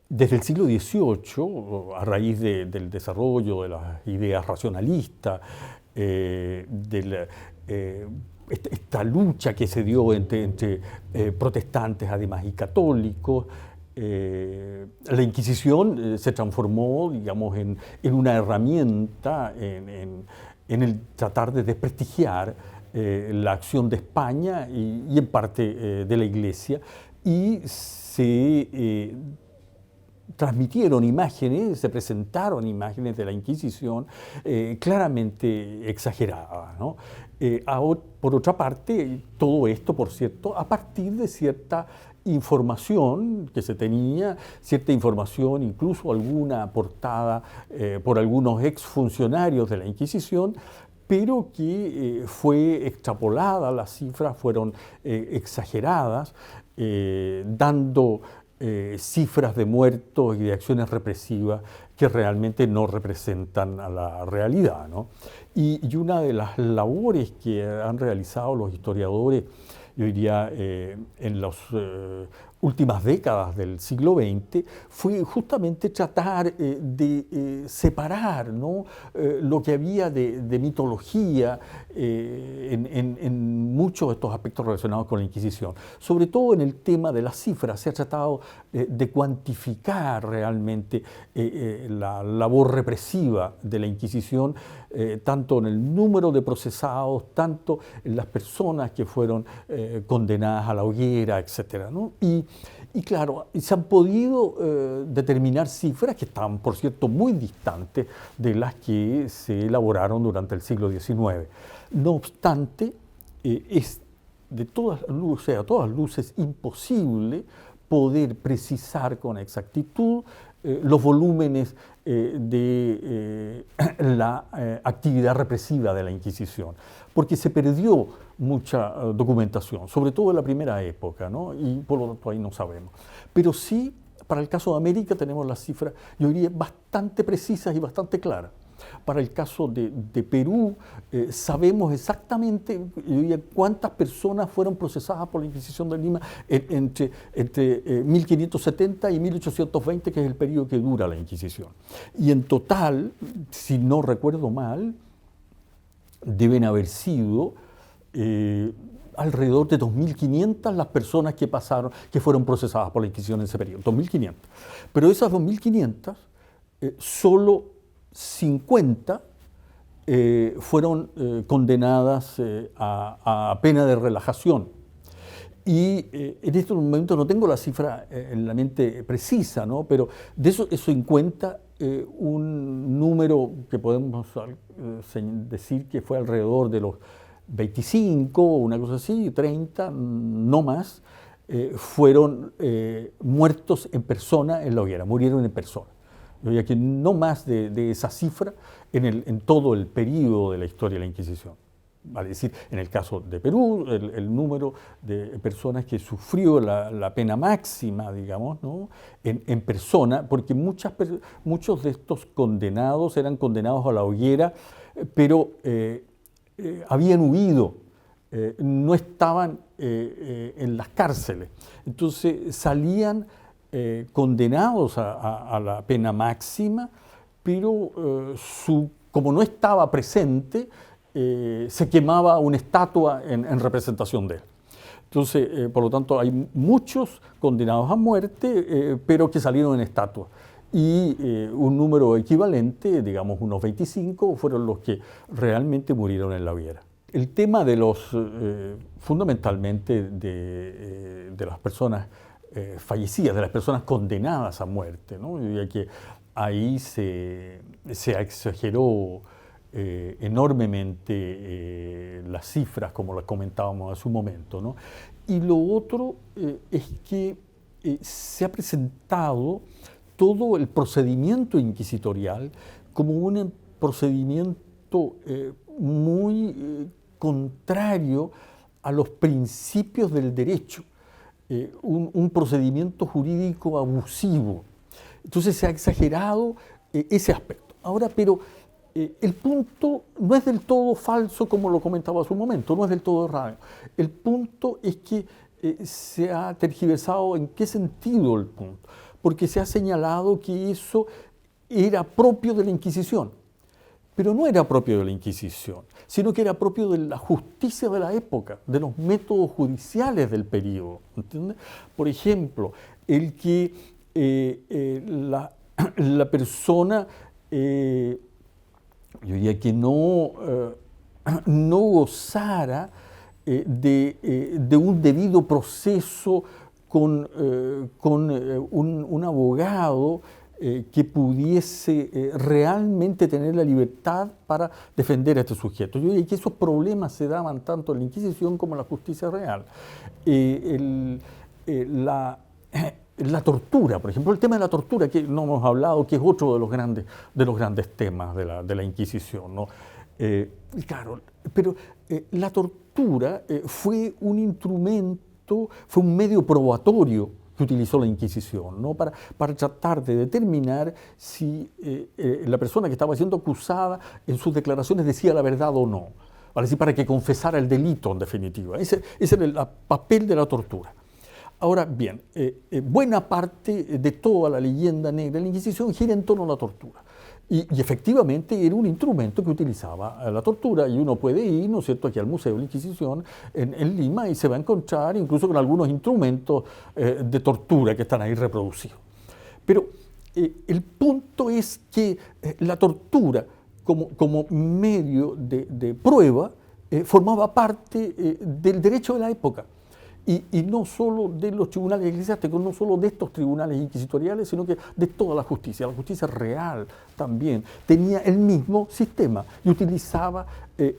Desde el siglo XVIII, a raíz del desarrollo de las ideas racionalistas, esta lucha que se dio entre protestantes además y católicos, la Inquisición se transformó, digamos, en una herramienta en el tratar de desprestigiar la acción de España y en parte de la Iglesia, y se transmitieron imágenes, se presentaron imágenes de la Inquisición claramente exageradas, ¿no? Por otra parte, todo esto, por cierto, a partir de cierta información que se tenía, cierta información, incluso alguna aportada por algunos exfuncionarios de la Inquisición, pero que fue extrapolada, las cifras fueron exageradas, dando cifras de muertos y de acciones represivas que realmente no representan a la realidad, ¿no? Y una de las labores que han realizado los historiadores, yo diría, en las últimas décadas del siglo XX, fue justamente tratar de separar, ¿no?, lo que había de mitología en muchos de estos aspectos relacionados con la Inquisición. Sobre todo en el tema de las cifras, se ha tratado de cuantificar realmente la labor represiva de la Inquisición, tanto en el número de procesados, tanto en las personas que fueron condenadas a la hoguera, etc., ¿no? Y claro, se han podido determinar cifras que están, por cierto, muy distantes de las que se elaboraron durante el siglo XIX. No obstante, es de todas luces, a todas luces imposible poder precisar con exactitud los volúmenes de la actividad represiva de la Inquisición, porque se perdió mucha documentación, sobre todo en la primera época, ¿no? Y por lo tanto ahí no sabemos. Pero sí, para el caso de América tenemos las cifras, yo diría, bastante precisas y bastante claras. Para el caso de Perú, sabemos exactamente, yo diría, cuántas personas fueron procesadas por la Inquisición de Lima entre 1570 y 1820, que es el periodo que dura la Inquisición. Y en total, si no recuerdo mal, deben haber sido alrededor de 2.500 las personas que fueron procesadas por la Inquisición en ese periodo, 2.500. Pero de esas 2.500, solo 50 fueron condenadas a pena de relajación. Y en este momento no tengo la cifra en la mente precisa, ¿no? Pero de eso 50, un número que podemos decir que fue alrededor de los 25, una cosa así, 30, no más, fueron muertos en persona en la hoguera, murieron en persona. Yo diría que no más de esa cifra en todo el periodo de la historia de la Inquisición. Vale decir, en el caso de Perú, el número de personas que sufrió la pena máxima, digamos, ¿no?, en persona, porque muchos de estos condenados eran condenados a la hoguera, pero habían huido, no estaban en las cárceles. Entonces salían condenados a la pena máxima, pero como no estaba presente, se quemaba una estatua en representación de él. Entonces, por lo tanto, hay muchos condenados a muerte, pero que salieron en estatua. Y un número equivalente, digamos unos 25, fueron los que realmente murieron en la hoguera. El tema de fundamentalmente de las personas fallecidas, de las personas condenadas a muerte, ¿no? Yo diría que ahí se exageró enormemente las cifras, como las comentábamos hace un momento, ¿no? Y lo otro es que se ha presentado todo el procedimiento inquisitorial como un procedimiento muy contrario a los principios del derecho, un procedimiento jurídico abusivo. Entonces se ha exagerado ese aspecto. Ahora, pero el punto no es del todo falso, como lo comentaba hace un momento, no es del todo errado. El punto es que se ha tergiversado. ¿En qué sentido el punto? porque se ha señalado que eso era propio de la Inquisición. Pero no era propio de la Inquisición, sino que era propio de la justicia de la época, de los métodos judiciales del periodo. ¿Entiendes? Por ejemplo, el que la persona, yo diría que no gozara de un debido proceso con un abogado que pudiese realmente tener la libertad para defender a este sujeto. Yo diría que esos problemas se daban tanto en la Inquisición como en la justicia real. La tortura, por ejemplo, el tema de la tortura, que no hemos hablado, que es otro de los grandes temas de la Inquisición, ¿no? Claro, pero la tortura fue un instrumento, fue un medio probatorio que utilizó la Inquisición, ¿no? Para tratar de determinar si la persona que estaba siendo acusada en sus declaraciones decía la verdad o no, para que confesara el delito en definitiva. Ese era el papel de la tortura. Ahora bien, buena parte de toda la leyenda negra de la Inquisición gira en torno a la tortura. Y efectivamente era un instrumento que utilizaba la tortura, y uno puede ir, ¿no es cierto?, aquí al Museo de la Inquisición en Lima, y se va a encontrar incluso con algunos instrumentos de tortura que están ahí reproducidos. Pero el punto es que la tortura como medio de prueba formaba parte del derecho de la época. Y no solo de los tribunales eclesiásticos, no solo de estos tribunales inquisitoriales, sino que de toda la justicia real también tenía el mismo sistema y utilizaba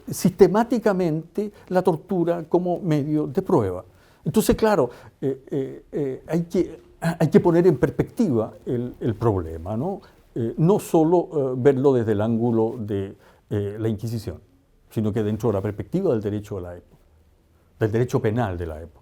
sistemáticamente la tortura como medio de prueba. Entonces, claro, hay que poner en perspectiva el problema, ¿no? No solo verlo desde el ángulo de la Inquisición, sino que dentro de la perspectiva del derecho de la época, del derecho penal de la época.